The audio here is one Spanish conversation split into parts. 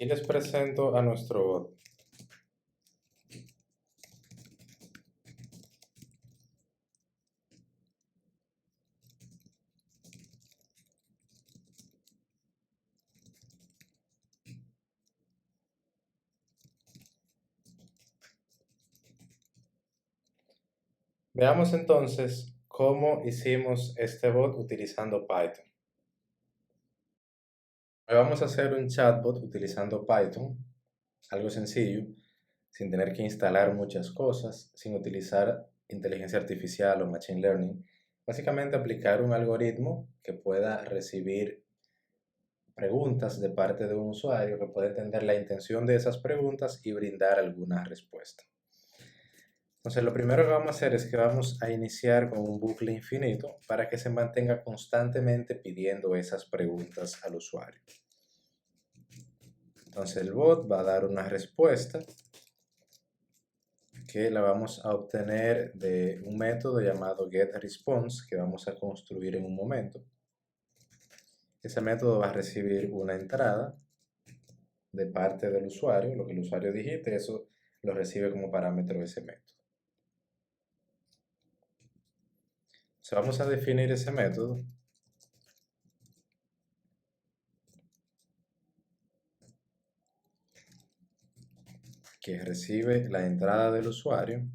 Y les presento a nuestro bot. Veamos entonces cómo hicimos este bot utilizando Python. Hoy vamos a hacer un chatbot utilizando Python, algo sencillo, sin tener que instalar muchas cosas, sin utilizar inteligencia artificial o machine learning. Básicamente aplicar un algoritmo que pueda recibir preguntas de parte de un usuario, que pueda entender la intención de esas preguntas y brindar alguna respuesta. Entonces, lo primero que vamos a hacer es que vamos a iniciar con un bucle infinito para que se mantenga constantemente pidiendo esas preguntas al usuario. Entonces, el bot va a dar una respuesta que la vamos a obtener de un método llamado getResponse que vamos a construir en un momento. Ese método va a recibir una entrada de parte del usuario, lo que el usuario digite, eso lo recibe como parámetro ese método. Entonces, vamos a definir ese método que recibe la entrada del usuario.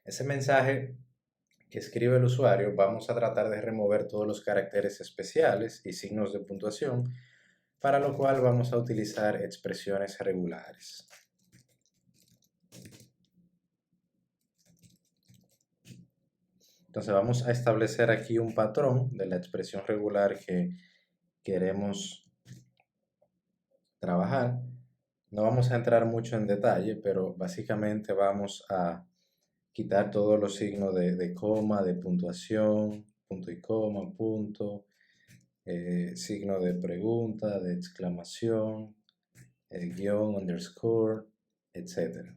Ese mensaje que escribe el usuario, vamos a tratar de remover todos los caracteres especiales y signos de puntuación, para lo cual vamos a utilizar expresiones regulares. Entonces vamos a establecer aquí un patrón de la expresión regular que queremos trabajar. No vamos a entrar mucho en detalle, pero básicamente vamos a quitar todos los signos de coma, de puntuación, punto y coma, punto, signo de pregunta, de exclamación, guión, underscore, etc.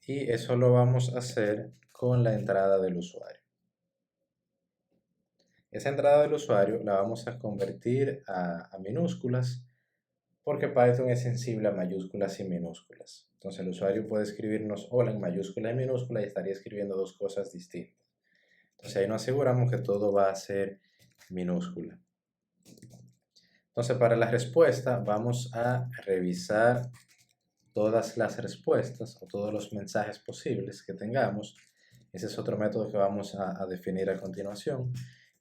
Y eso lo vamos a hacer con la entrada del usuario. Esa entrada del usuario la vamos a convertir a minúsculas porque Python es sensible a mayúsculas y minúsculas. Entonces el usuario puede escribirnos hola en mayúscula y minúscula y estaría escribiendo dos cosas distintas. Entonces ahí nos aseguramos que todo va a ser minúscula. Entonces para la respuesta vamos a revisar todas las respuestas o todos los mensajes posibles que tengamos. Ese es otro método que vamos a definir a continuación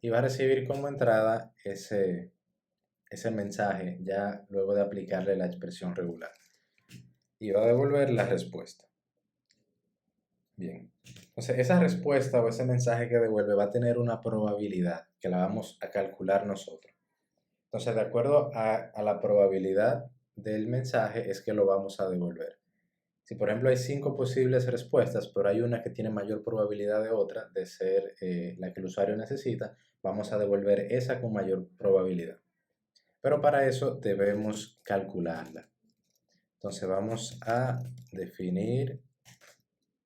y va a recibir como entrada ese mensaje ya luego de aplicarle la expresión regular y va a devolver la respuesta. Bien, entonces esa respuesta o ese mensaje que devuelve va a tener una probabilidad que la vamos a calcular nosotros. Entonces, de acuerdo a la probabilidad del mensaje es que lo vamos a devolver. Si por ejemplo hay 5 posibles respuestas, pero hay una que tiene mayor probabilidad de otra, de ser la que el usuario necesita, vamos a devolver esa con mayor probabilidad. Pero para eso debemos calcularla. Entonces vamos a definir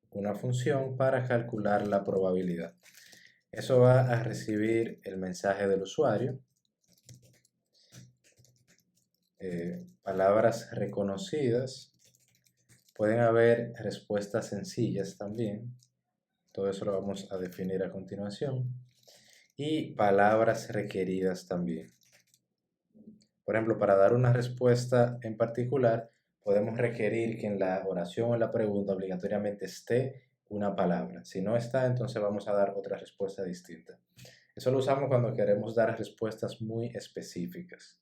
una función para calcular la probabilidad. Eso va a recibir el mensaje del usuario, palabras reconocidas, pueden haber respuestas sencillas también, todo eso lo vamos a definir a continuación, y palabras requeridas también. Por ejemplo, para dar una respuesta en particular, podemos requerir que en la oración o en la pregunta obligatoriamente esté una palabra. Si no está, entonces vamos a dar otra respuesta distinta. Eso lo usamos cuando queremos dar respuestas muy específicas.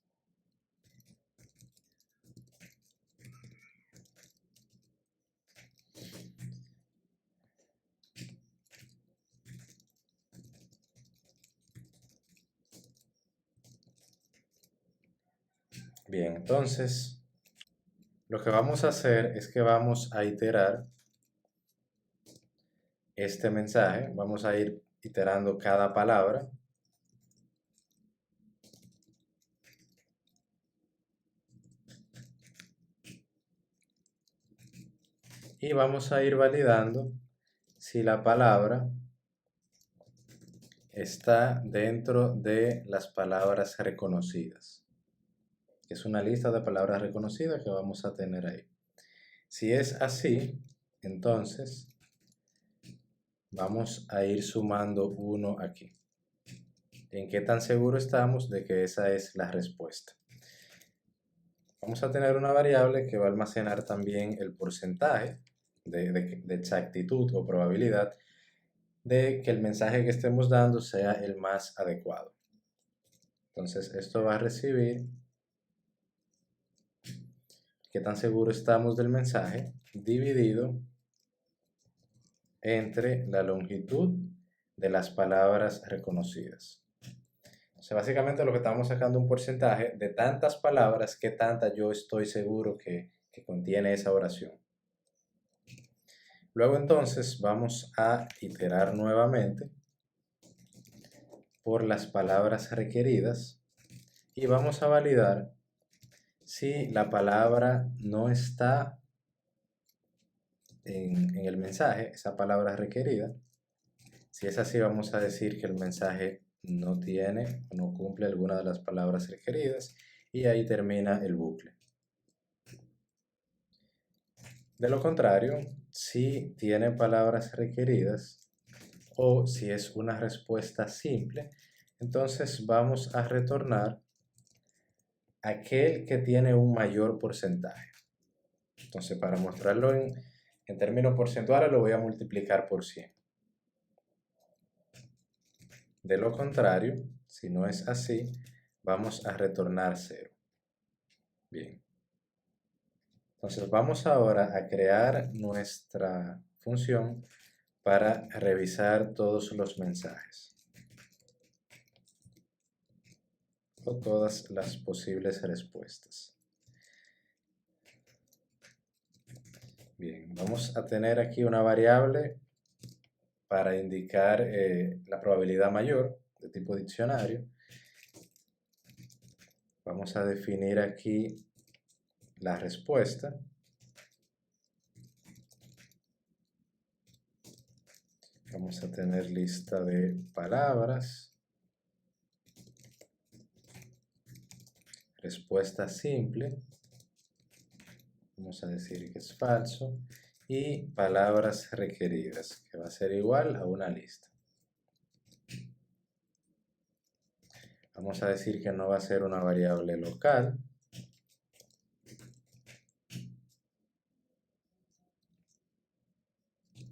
Bien, entonces lo que vamos a hacer es que vamos a iterar este mensaje, vamos a ir iterando cada palabra. Y vamos a ir validando si la palabra está dentro de las palabras reconocidas, que es una lista de palabras reconocidas que vamos a tener ahí. Si es así, entonces vamos a ir sumando 1 aquí. ¿En qué tan seguro estamos de que esa es la respuesta? Vamos a tener una variable que va a almacenar también el porcentaje de exactitud o probabilidad de que el mensaje que estemos dando sea el más adecuado. Entonces esto va a recibir qué tan seguro estamos del mensaje dividido entre la longitud de las palabras reconocidas. O sea, básicamente lo que estamos sacando un porcentaje de tantas palabras, que tanta yo estoy seguro que contiene esa oración. Luego entonces vamos a iterar nuevamente por las palabras requeridas y vamos a validar si la palabra no está en el mensaje, esa palabra requerida. Si es así, vamos a decir que el mensaje no tiene o no cumple alguna de las palabras requeridas y ahí termina el bucle. De lo contrario, si tiene palabras requeridas o si es una respuesta simple, entonces vamos a retornar aquel que tiene un mayor porcentaje. Entonces, para mostrarlo en términos porcentuales, lo voy a multiplicar por 100. De lo contrario, si no es así, vamos a retornar 0. Bien. Entonces vamos ahora a crear nuestra función para revisar todos los mensajes o todas las posibles respuestas. Bien, vamos a tener aquí una variable para indicar la probabilidad mayor de tipo diccionario. Vamos a definir aquí la respuesta. Vamos a tener lista de palabras. Respuesta simple. Vamos a decir que es falso. Y palabras requeridas, que va a ser igual a una lista. Vamos a decir que no va a ser una variable local.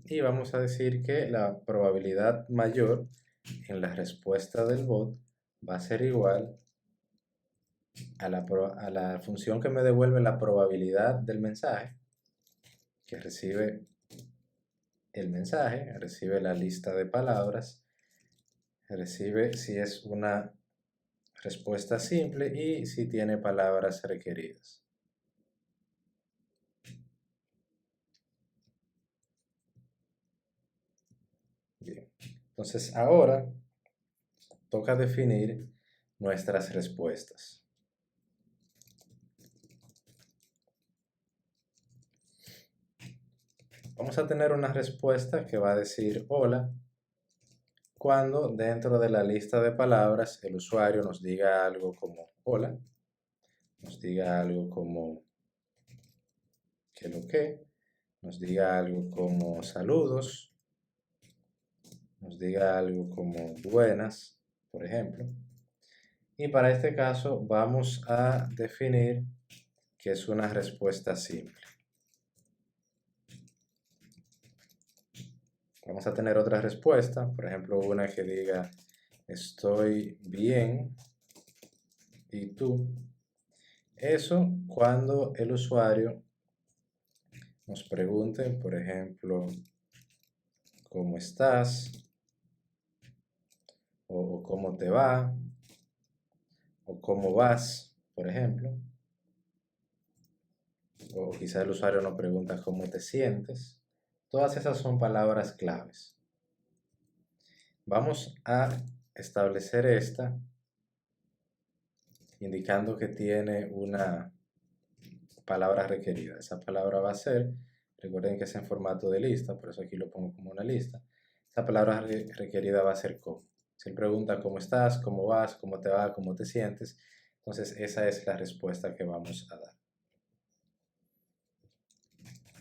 Y vamos a decir que la probabilidad mayor en la respuesta del bot va a ser igual a la función que me devuelve la probabilidad del mensaje, que recibe el mensaje, recibe la lista de palabras, recibe si es una respuesta simple y si tiene palabras requeridas. Bien, entonces ahora toca definir nuestras respuestas. Vamos a tener una respuesta que va a decir hola cuando dentro de la lista de palabras el usuario nos diga algo como hola, nos diga algo como que lo que, nos diga algo como saludos, nos diga algo como buenas, por ejemplo. Y para este caso vamos a definir que es una respuesta simple. Vamos a tener otra respuesta, por ejemplo, una que diga estoy bien y tú. Eso cuando el usuario nos pregunte, por ejemplo, ¿cómo estás? O ¿cómo te va? O ¿cómo vas? Por ejemplo. O quizá el usuario nos pregunta ¿cómo te sientes? Todas esas son palabras claves. Vamos a establecer esta indicando que tiene una palabra requerida. Esa palabra va a ser, recuerden que es en formato de lista, por eso aquí lo pongo como una lista. Esa palabra requerida va a ser como. Si él pregunta cómo estás, cómo vas, cómo te va, cómo te sientes, entonces esa es la respuesta que vamos a dar.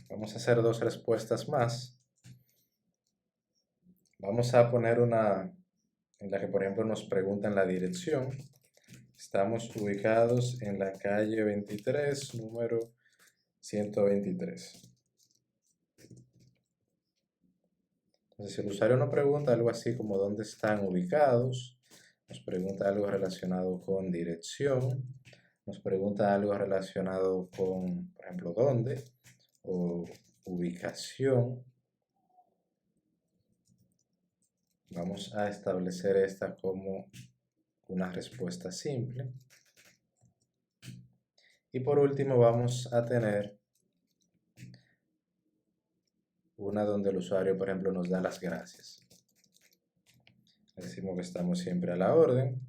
Vamos a hacer dos respuestas más. Vamos a poner una en la que, por ejemplo, nos preguntan la dirección. Estamos ubicados en la calle 23, número 123. Entonces, si el usuario nos pregunta algo así como dónde están ubicados, nos pregunta algo relacionado con dirección, nos pregunta algo relacionado con, por ejemplo, dónde o ubicación, vamos a establecer esta como una respuesta simple. Y por último vamos a tener una donde el usuario, por ejemplo, nos da las gracias. Decimos que estamos siempre a la orden.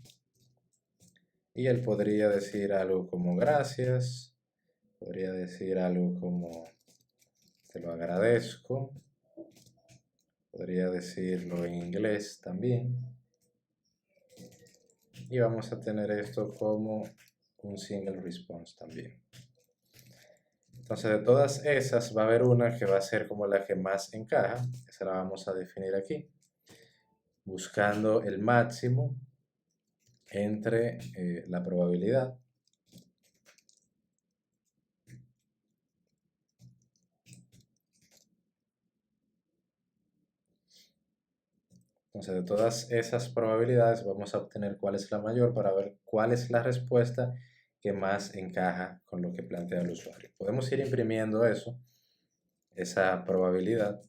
Y él podría decir algo como gracias. Podría decir algo como te lo agradezco. Podría decirlo en inglés también. Y vamos a tener esto como un single response también. Entonces de todas esas va a haber una que va a ser como la que más encaja. Esa la vamos a definir aquí. Buscando el máximo entre la probabilidad entonces de todas esas probabilidades vamos a obtener cuál es la mayor para ver cuál es la respuesta que más encaja con lo que plantea el usuario. Podemos ir imprimiendo eso, esa probabilidad,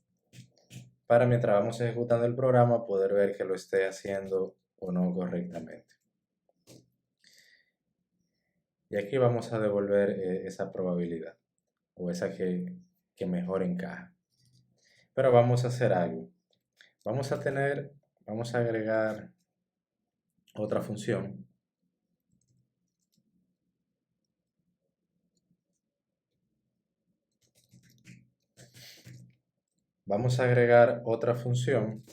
para mientras vamos ejecutando el programa poder ver que lo esté haciendo o no correctamente. Y aquí vamos a devolver esa probabilidad o esa que mejor encaja. Pero vamos a hacer algo. Vamos a agregar otra función. Vamos a agregar otra función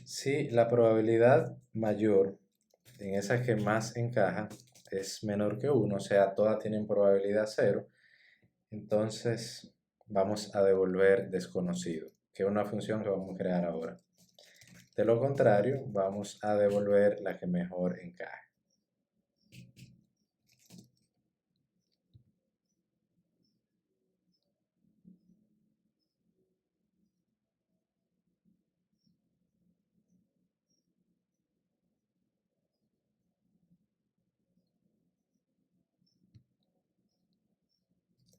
si la probabilidad mayor en esa que más encaja es menor que 1, o sea, todas tienen probabilidad 0, entonces vamos a devolver desconocido, que es una función que vamos a crear ahora. De lo contrario, vamos a devolver la que mejor encaje.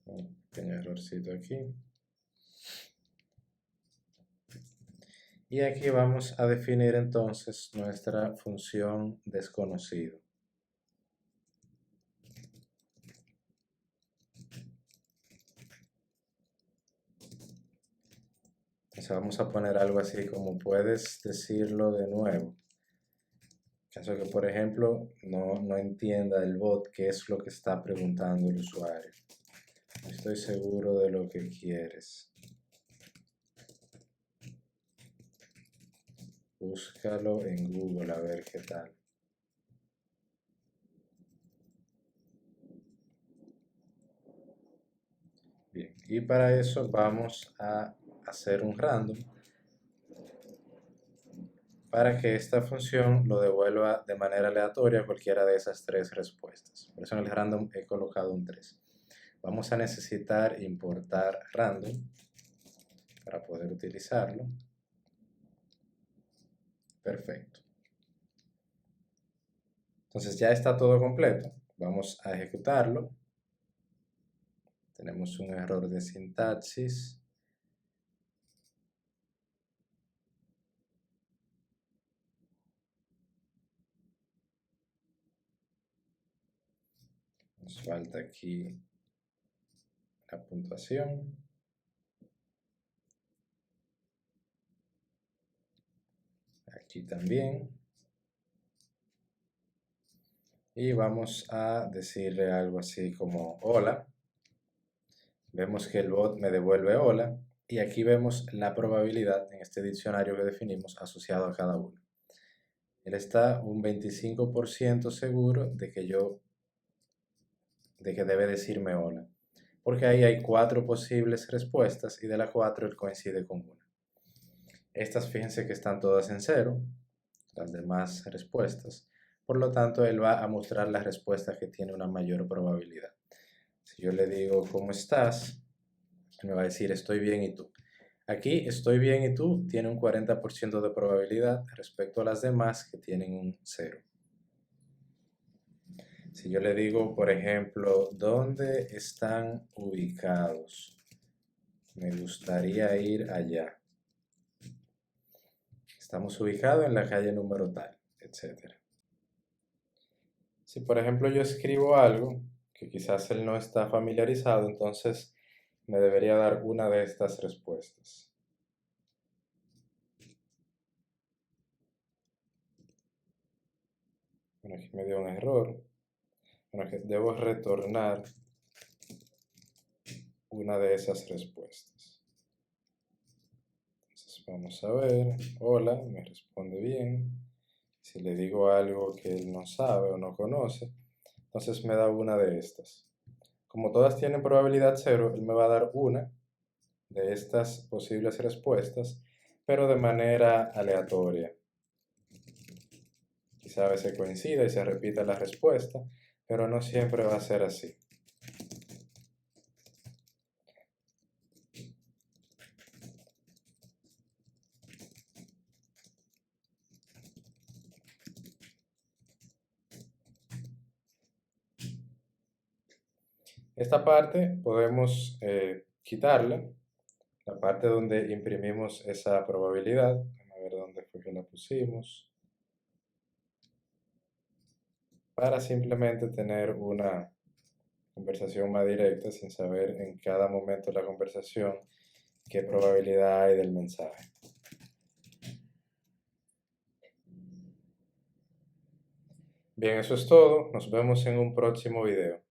Un pequeño errorcito aquí. Y aquí vamos a definir entonces nuestra función desconocido. Entonces vamos a poner algo así como puedes decirlo de nuevo. En caso de que, por ejemplo, no entienda el bot qué es lo que está preguntando el usuario. No estoy seguro de lo que quieres. Búscalo en Google a ver qué tal. Bien, y para eso vamos a hacer un random para que esta función lo devuelva de manera aleatoria cualquiera de esas tres respuestas. Por eso en el random he colocado un 3. Vamos a necesitar importar random para poder utilizarlo. Perfecto. Entonces ya está todo completo. Vamos a ejecutarlo. Tenemos un error de sintaxis. Nos falta aquí la puntuación. Aquí también. Y vamos a decirle algo así como hola. Vemos que el bot me devuelve hola. y aquí vemos la probabilidad en este diccionario que definimos asociado a cada uno. Él está un 25% seguro de que debe decirme hola, porque ahí hay 4 posibles respuestas y de las 4 él coincide con una. Estas fíjense que están todas en cero, las demás respuestas. Por lo tanto, él va a mostrar las respuestas que tiene una mayor probabilidad. Si yo le digo, ¿cómo estás? Él me va a decir, estoy bien, ¿y tú? Aquí, estoy bien, ¿y tú? Tiene un 40% de probabilidad respecto a las demás que tienen un 0. Si yo le digo, por ejemplo, ¿dónde están ubicados? Me gustaría ir allá. Estamos ubicados en la calle número tal, etc. Si por ejemplo yo escribo algo que quizás él no está familiarizado, entonces me debería dar una de estas respuestas. Bueno, aquí me dio un error. Bueno, que debo retornar una de esas respuestas. Entonces vamos a ver. Hola, me responde bien. Si le digo algo que él no sabe o no conoce, entonces me da una de estas. Como todas tienen probabilidad 0, él me va a dar una de estas posibles respuestas, pero de manera aleatoria. Quizá a veces coincida y se repita la respuesta, pero no siempre va a ser así. Esta parte podemos quitarla, la parte donde imprimimos esa probabilidad. Vamos a ver dónde fue que la pusimos. Para simplemente tener una conversación más directa sin saber en cada momento de la conversación qué probabilidad hay del mensaje. Bien, eso es todo. Nos vemos en un próximo video.